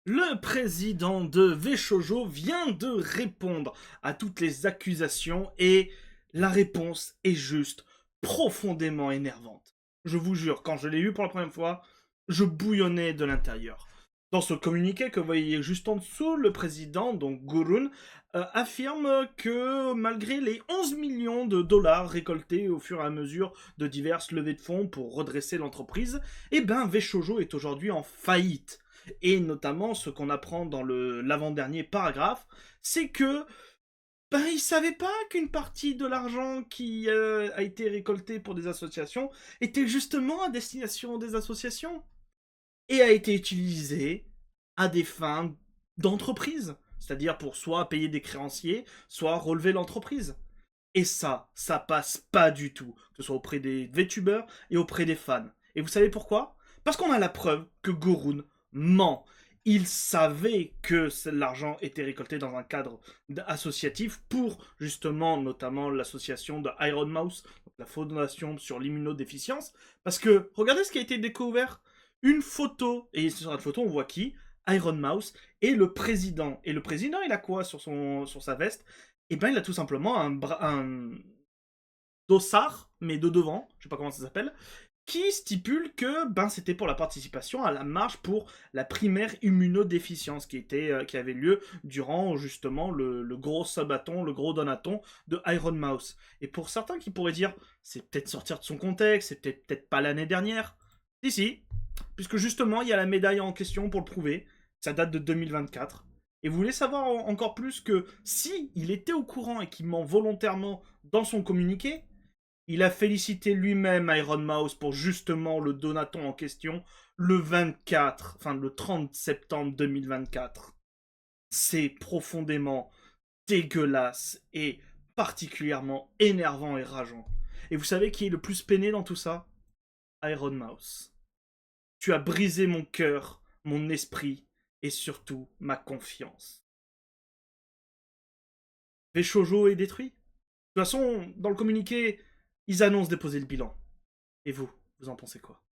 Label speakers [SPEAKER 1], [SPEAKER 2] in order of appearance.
[SPEAKER 1] Le président de Veshojo vient de répondre à toutes les accusations et la réponse est juste profondément énervante. Je vous jure, quand je l'ai lu pour la première fois, je bouillonnais de l'intérieur. Dans ce communiqué que vous voyez juste en dessous, le président, donc Gurun, affirme que malgré les 11 millions de dollars récoltés au fur et à mesure de diverses levées de fonds pour redresser l'entreprise, eh ben Veshojo est aujourd'hui en faillite. Et notamment, ce qu'on apprend dans l'avant-dernier paragraphe, c'est que il savait pas qu'une partie de l'argent qui a été récolté pour des associations était justement à destination des associations et a été utilisé à des fins d'entreprise, c'est-à-dire pour soit payer des créanciers, soit relever l'entreprise. Et ça passe pas du tout, que ce soit auprès des VTubers et auprès des fans. Et vous savez pourquoi? Parce qu'on a la preuve que Gurun ment. Il savait que l'argent était récolté dans un cadre associatif pour justement, notamment l'association de Iron Mouse, donc la fondation sur l'immunodéficience. Parce que regardez ce qui a été découvert, une photo, et sur cette photo on voit qui? Iron Mouse et le président. Et le président, il a quoi sur sa veste? Eh ben, il a tout simplement un dossard, mais de devant, je sais pas comment ça s'appelle, qui stipule que c'était pour la participation à la marche pour la primaire immunodéficience qui avait lieu durant justement le gros sabaton, le gros donaton de Iron Mouse. Et pour certains qui pourraient dire c'est peut-être sortir de son contexte, c'est peut-être pas l'année dernière. Si, puisque justement il y a la médaille en question pour le prouver, ça date de 2024. Et vous voulez savoir encore plus que si il était au courant et qu'il ment volontairement dans son communiqué, il a félicité lui-même Iron Mouse pour justement le donaton en question le 24, enfin le 30 septembre 2024. C'est profondément dégueulasse et particulièrement énervant et rageant. Et vous savez qui est le plus peiné dans tout ça? Iron Mouse. Tu as brisé mon cœur, mon esprit et surtout ma confiance. Veshojo est détruit. De toute façon, dans le communiqué, ils annoncent déposer le bilan. Et vous, vous en pensez quoi?